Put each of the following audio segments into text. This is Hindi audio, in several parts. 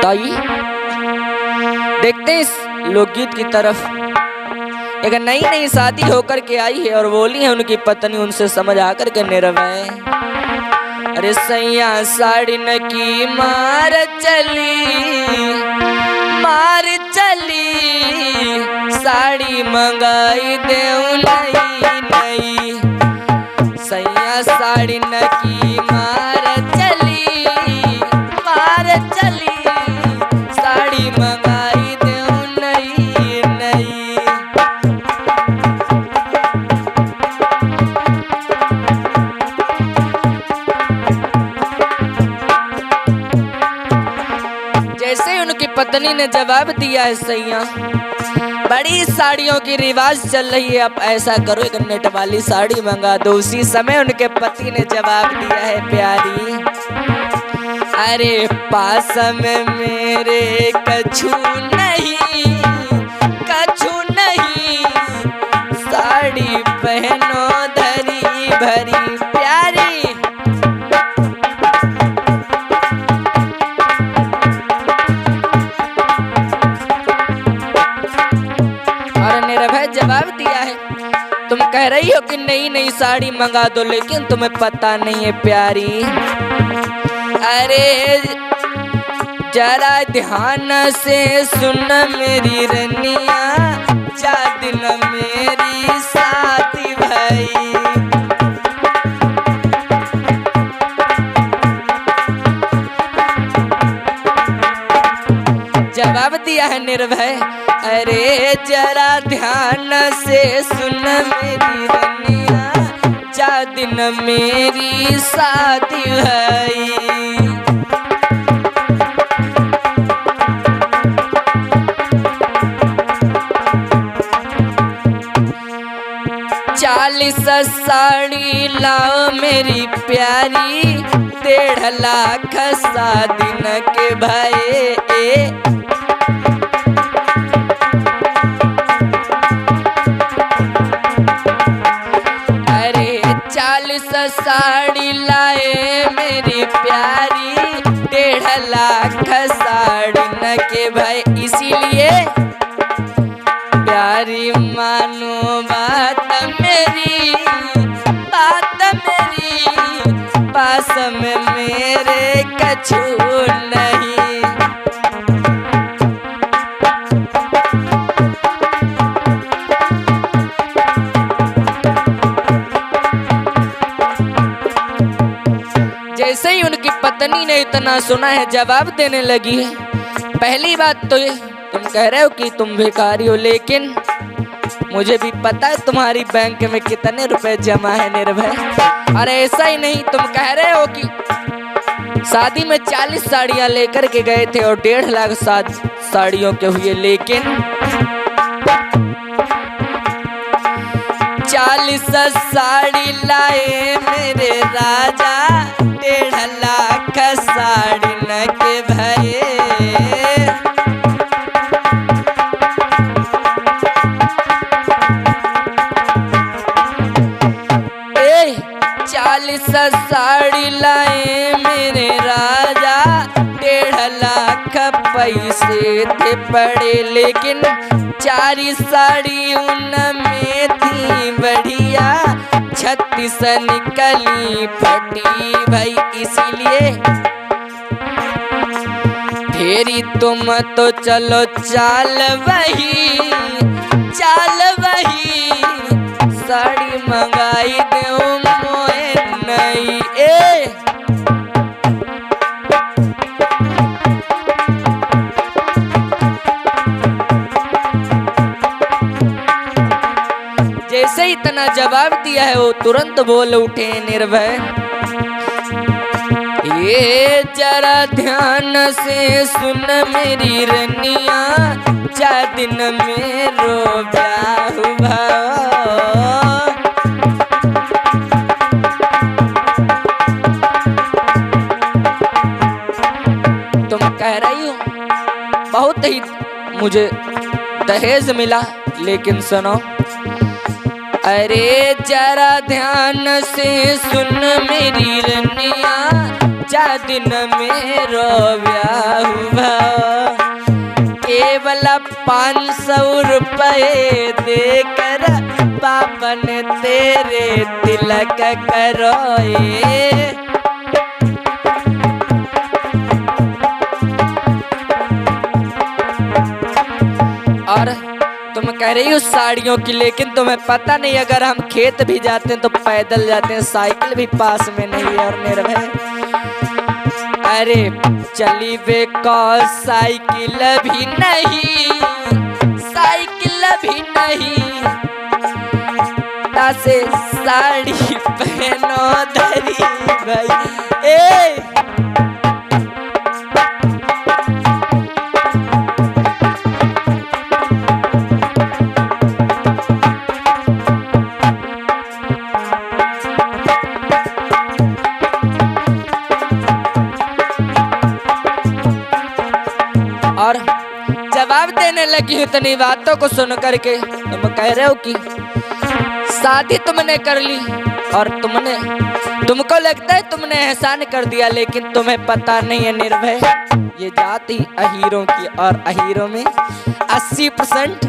तो आइए देखते हैं इस लोकगीत की तरफ। एक नई नई शादी होकर के आई है और बोली है उनकी पत्नी उनसे समझ आकर के निर्भय, अरे सैया साड़ी न की मार चली साड़ी मंगाई देऊ नई नई, सैया साड़ी न की मार चली साड़ी मंगाई देऊ नई नई। जैसे उनकी पत्नी ने जवाब दिया है, सैया बड़ी साड़ियों की रिवाज चल रही है, अब ऐसा करो एक नेट वाली साड़ी मंगा दो। उसी समय उनके पति ने जवाब दिया है, प्यारी अरे पास में मेरे कछु नहीं साड़ी पहनो धरी भरी प्यारी। और निर्भय जवाब दिया है, तुम कह रही हो कि नई नई साड़ी मंगा दो, लेकिन तुम्हें पता नहीं है प्यारी, अरे जरा ध्यान से सुन मेरी रनिया, जा दिन मेरी साथी भाई। जवाब दिया है निर्भय, अरे जरा ध्यान से सुन मेरी रनिया, जा दिन मेरी शादी भाई। 40 साड़ी लाओ मेरी प्यारी, 1.5 लाख दिन के भाई। अरे 40 साड़ी लाए मेरी प्यारी, 1.5 लाख साड़ी न के भाई। इसीलिए प्यारी मानो बात मेरी, पास में मेरे कछु नहीं। जैसे ही उनकी पत्नी ने इतना सुना है, जवाब देने लगी है, पहली बात तो ये तुम कह रहे हो कि तुम भिखारी हो, लेकिन मुझे भी पता है तुम्हारी बैंक में कितने रुपए जमा है निर्भय। और ऐसा ही नहीं, तुम कह रहे हो कि शादी में 40 साड़ियां लेकर के गए थे और 1.5 लाख साड़ियों के हुए, लेकिन 40 साड़ी लाए मेरे राजा, 1.5 लाख साड़ी न के भाई। साड़ी लाए मेरे राजा, 1.5 लाख पैसे थे पड़े, लेकिन 4 साड़ी उनमें थी बढ़िया, 36 निकली फटी भाई। इसीलिए फेरी तुम तो चलो चाल वही, साड़ी मंगाई दो मोए नहीं। जैसे ही इतना जवाब दिया है, वो तुरंत बोल उठे निर्भय, ये जरा ध्यान से सुन मेरी रनिया, 4 दिन मेरो ब्याह भाव। तुम कह रही हो बहुत ही मुझे दहेज मिला, लेकिन सुनो, अरे जरा ध्यान से सुन मेरी रनिया, 4 दिन मेरो ब्याह भाव। ला 500 रुपए देकर पापा ने तेरे तिलक करोए। और तुम कह रही हो साड़ियों की, लेकिन तुम्हें पता नहीं अगर हम खेत भी जाते हैं तो पैदल जाते हैं, साइकिल भी पास में नहीं है। और निर्भय अरे चली वे को साइकिल भी नहीं, साइकिल भी नहीं, तासे साड़ी पहनो धरी भाई। ए और जवाब देने लगी इतनी बातों को सुन करके तुम कह रहे हो कि शादी तुमने कर ली और तुमको लगता है तुमने एहसान कर दिया, लेकिन तुम्हें पता नहीं है निर्भय, ये जाति अहीरों की और अहीरों में 80%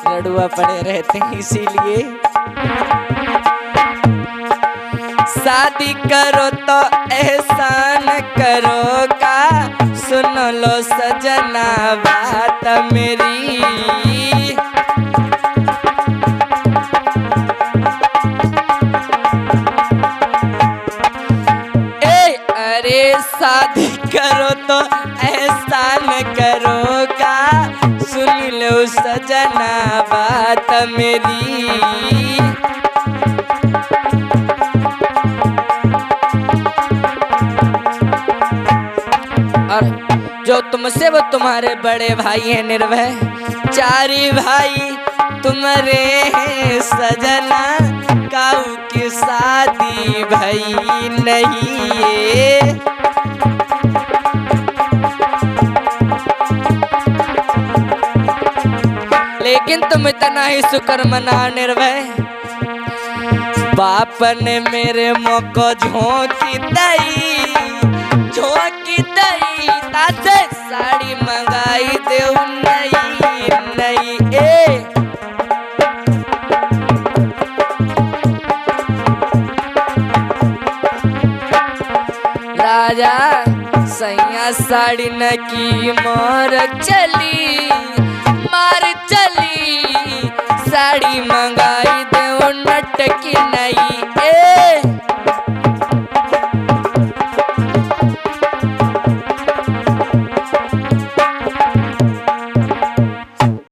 लड़ुआ पड़े रहते हैं। इसीलिए शादी करो तो एहसान करो का, सुन लो सजना बात मेरी। अरे शादी करो तो एहसान करो का, सुन लो सजना बात मेरी। और जो तुमसे वो तुम्हारे बड़े भाई हैं निर्भय, 4 भाई तुम्हारे हैं सजना, काऊ की शादी भाई नहीं है। लेकिन तुम इतना ही शुक्र मना निर्भय, बाप ने मेरे मौको झोंकी दई, झोंकी दई, तासे साड़ी मंगाई दे नहीं नहीं। ए राजा सैया साड़ी न की मोर चली, मार चली, साड़ी मंगाई